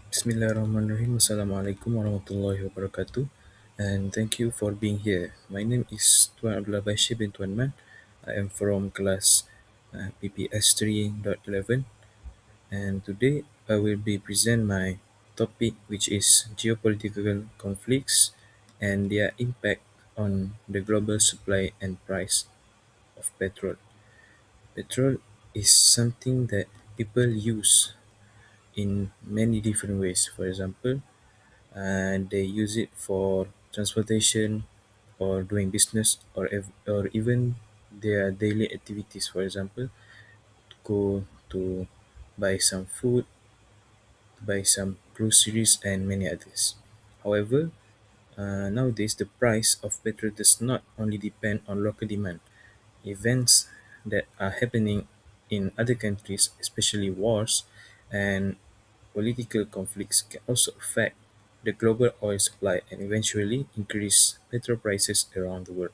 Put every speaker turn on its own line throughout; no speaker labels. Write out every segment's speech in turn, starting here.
Bismillahirrahmanirrahim. Assalamualaikum warahmatullahi wabarakatuh. And thank you for being here. My name is Tuan Abdullah Bashir bin Tuan Man. I am from class PPS 3.11, and today I will be present my topic, which is geopolitical conflicts and their impact on the global supply and price of petrol. Petrol is something that people use in many different ways. For example, and they use it for transportation or doing business, or even their daily activities. For example, go to buy some food, buy some groceries, and many others. However, nowadays the price of petrol does not only depend on local demand. Events that are happening in other countries, especially wars and political conflicts, can also affect the global oil supply and eventually increase petrol prices around the world.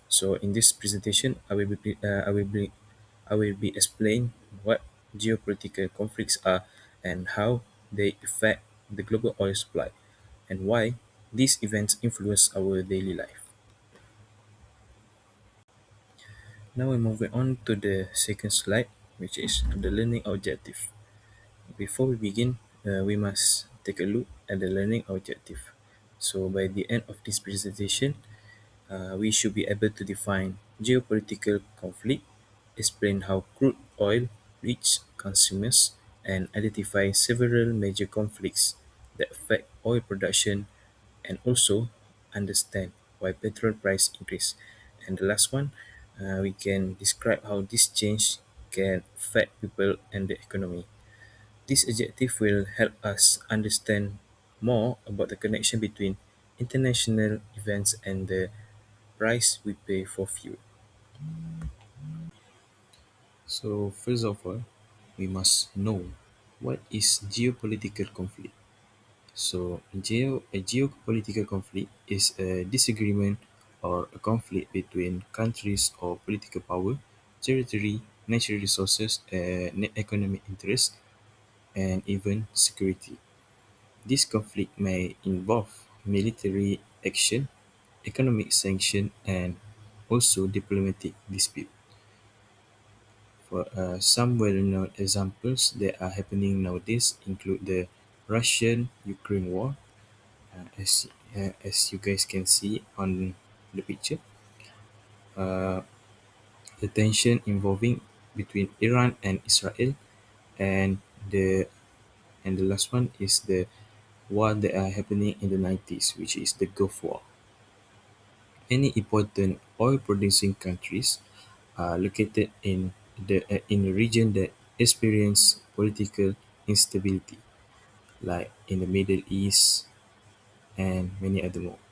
So in this presentation, I will be explain what geopolitical conflicts are and how they affect the global oil supply and why these events influence our daily life. Now we're moving on to the second slide, which is the learning objective. Before we begin, we must take a look at the learning objective. So by the end of this presentation, we should be able to define geopolitical conflict, explain how crude oil reaches consumers, and identify several major conflicts that affect oil production, and also understand why petrol price increase. And the last one, we can describe how this change can affect people and the economy. This adjective will help us understand more about the connection between international events and the price we pay for fuel. So, first of all, we must know what is geopolitical conflict. So, a geopolitical conflict is a disagreement or a conflict between countries or political power, territory, natural resources, economic interests, and even security. This conflict may involve military action, economic sanction, and also diplomatic dispute. For some well-known examples that are happening nowadays include the Russian-Ukraine war, as you guys can see on the picture, uh, the tension involving between Iran and Israel, and the and the last one is the war that are happening in the 90s, which is the Gulf War. Many important oil-producing countries are located in a region that experience political instability, like in the Middle East and many other more.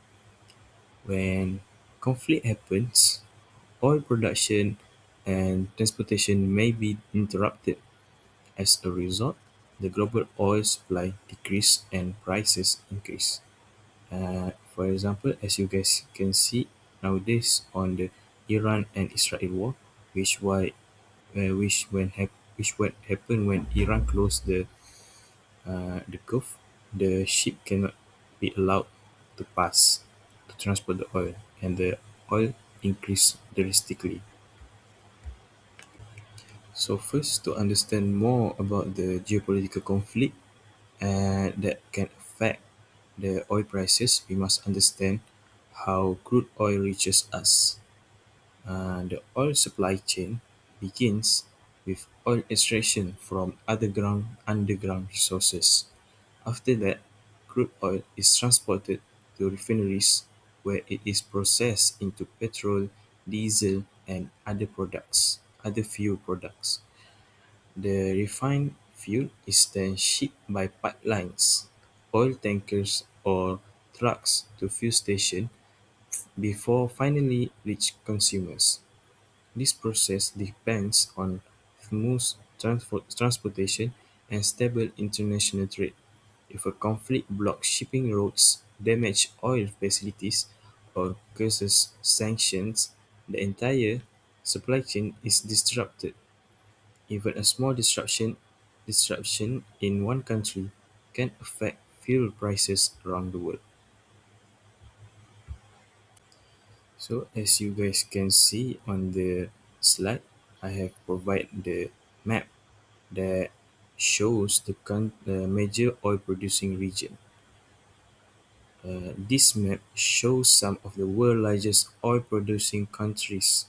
When conflict happens, oil production and transportation may be interrupted. As a result, the global oil supply decrease and prices increase. For example, as you guys can see nowadays on the Iran and Israel war, which why which what happened when Iran closed the Gulf, the ship cannot be allowed to pass to transport the oil, and the oil increased drastically. So first, to understand more about the geopolitical conflict that can affect the oil prices, we must understand how crude oil reaches us. The oil supply chain begins with oil extraction from underground resources. After that, crude oil is transported to refineries where it is processed into petrol, diesel, and other fuel products. The refined fuel is then shipped by pipelines, oil tankers, or trucks to fuel stations before finally reach consumers. This process depends on smooth transportation and stable international trade. If a conflict blocks shipping routes, damages oil facilities, or causes sanctions, the entire supply chain is disrupted. Even a small disruption in one country can affect fuel prices around the world. So as you guys can see on the slide, I have provided the map that shows the major oil producing region. This map shows some of the world's largest oil producing countries.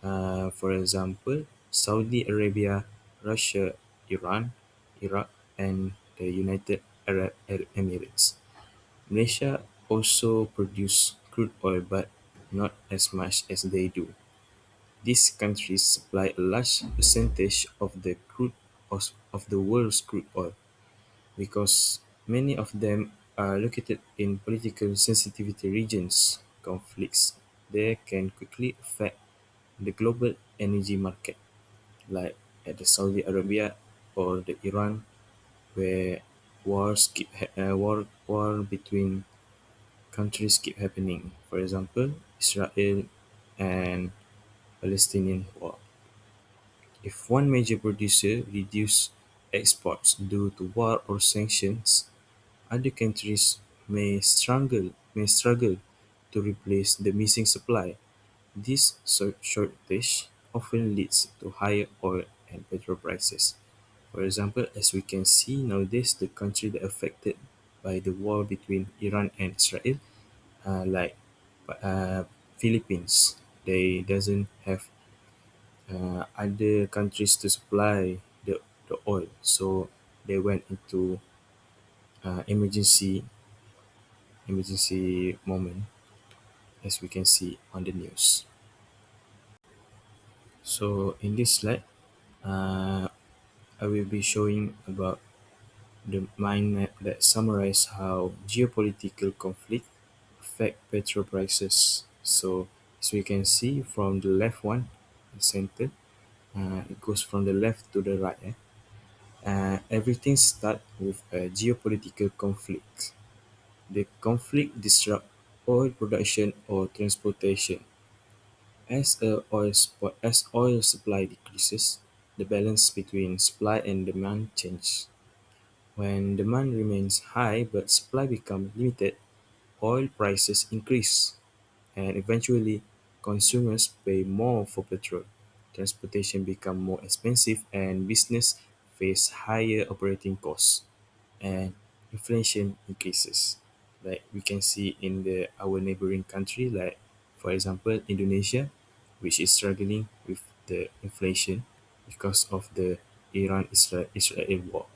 For example, Saudi Arabia, Russia, Iran, Iraq, and the United Arab Emirates. Malaysia also produce crude oil, but not as much as they do. These countries supply a large percentage of the world's crude oil. Because many of them are located in politically sensitive regions, conflicts there can quickly affect the global energy market, like at the Saudi Arabia or the Iran, where war between countries keep happening. For example, Israel and Palestinian war. If one major producer reduce exports due to war or sanctions, other countries may struggle to replace the missing supply. This shortage often leads to higher oil and petrol prices. For example, as we can see nowadays, the country that affected by the war between Iran and Israel, like uh, Philippines, they doesn't have other countries to supply the oil, so they went into emergency moment, as we can see on the news. So in this slide, uh, I will be showing about the mind map that summarize how geopolitical conflict affect petrol prices. So as we can see from the left one, the center, it goes from the left to the right. Everything starts with a geopolitical conflict. The conflict disrupts oil production or transportation. As oil supply decreases, the balance between supply and demand changes. When demand remains high but supply becomes limited, oil prices increase, and eventually consumers pay more for petrol. Transportation become more expensive and business face higher operating costs, and inflation increases. Like we can see in the our neighboring country, like for example Indonesia, which is struggling with the inflation because of the Israel war.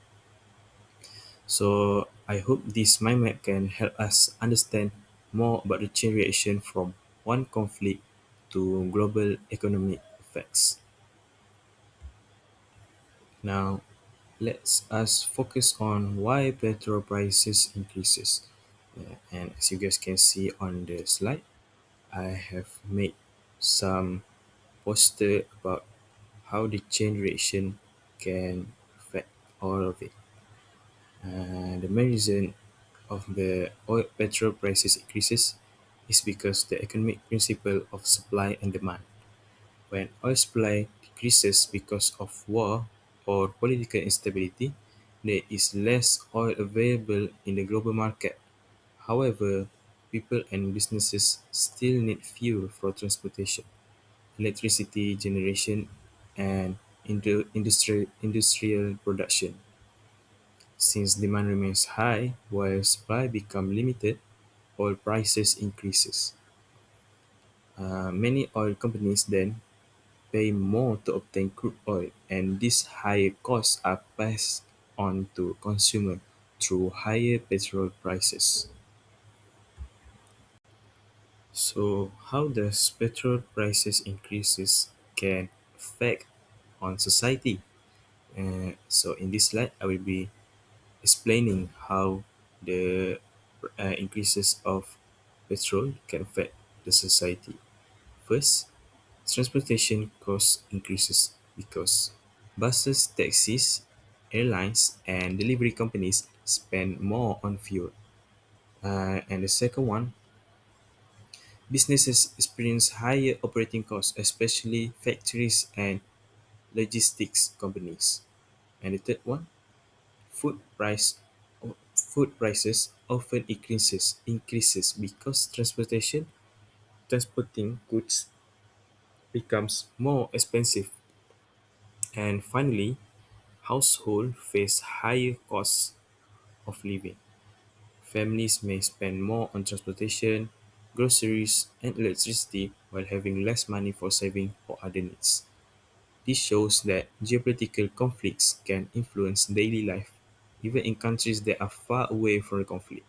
So I hope this mind map can help us understand more about the chain reaction from one conflict to global economic effects. Now, let's us focus on why petrol prices increases. And as you guys can see on the slide, I have made some poster about how the chain reaction can affect all of it. The main reason of the oil petrol prices increases is because the economic principle of supply and demand. When oil supply decreases because of war or political instability, there is less oil available in the global market. However, people and businesses still need fuel for transportation, electricity generation, and industrial production. Since demand remains high while supply becomes limited, oil prices increases. Many oil companies then pay more to obtain crude oil, and these higher costs are passed on to consumer through higher petrol prices. So how does petrol prices increases can affect on society? So in this slide, I will be explaining how the increases of petrol can affect the society. First, transportation cost increases because buses, taxis, airlines, and delivery companies spend more on fuel. And the second one, businesses experience higher operating costs, especially factories and logistics companies. And the third one, food price food prices often increases because transporting goods becomes more expensive. And finally, households face higher costs of living. Families may spend more on transportation, groceries, and electricity while having less money for saving or other needs. This shows that geopolitical conflicts can influence daily life, even in countries that are far away from the conflict.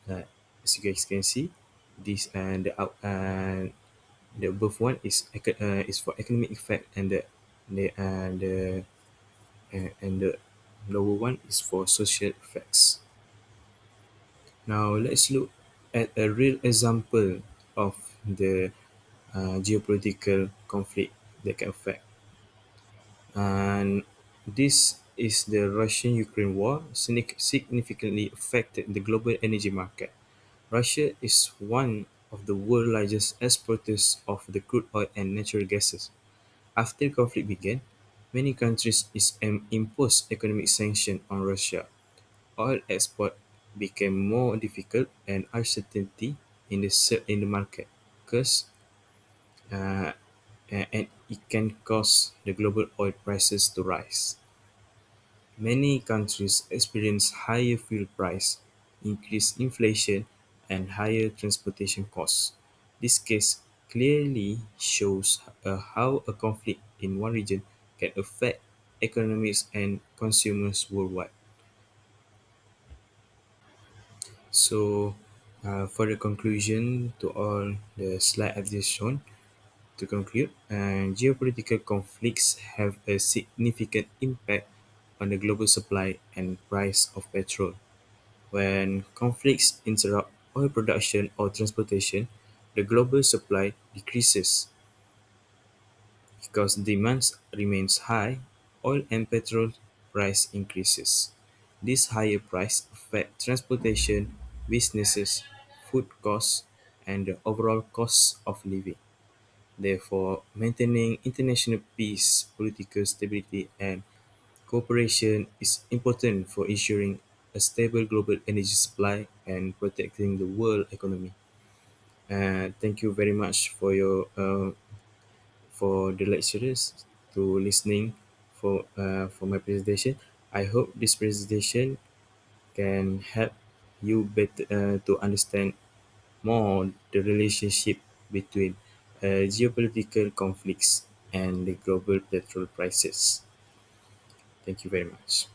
Uh, as you guys can see, this and the above one is for economic effect, and the lower one is for social effects. Now let's look at a real example of the geopolitical conflict that can affect. And this is the Russian-Ukraine war significantly affected the global energy market. Russia is one of the world's largest exporters of the crude oil and natural gases. After the conflict began, many countries imposed economic sanctions on Russia. Oil export became more difficult and uncertainty in the market, because uh, and it can cause the global oil prices to rise. Many countries experience higher fuel price, increased inflation, and higher transportation costs. This case clearly shows how a conflict in one region can affect economies and consumers worldwide. So, for the conclusion to all the slide I've just shown, to conclude, geopolitical conflicts have a significant impact on the global supply and price of petrol. When conflicts interrupt oil production or transportation, the global supply decreases. Because demand remains high, oil and petrol price increases. This higher price affect transportation, businesses, food costs, and the overall cost of living. Therefore, maintaining international peace, political stability, and cooperation is important for ensuring a stable global energy supply and protecting the world economy. Thank you very much for the lecturers to listening for my presentation. I hope this presentation can help you better to understand more the relationship between geopolitical conflicts and the global petrol prices. Thank you very much.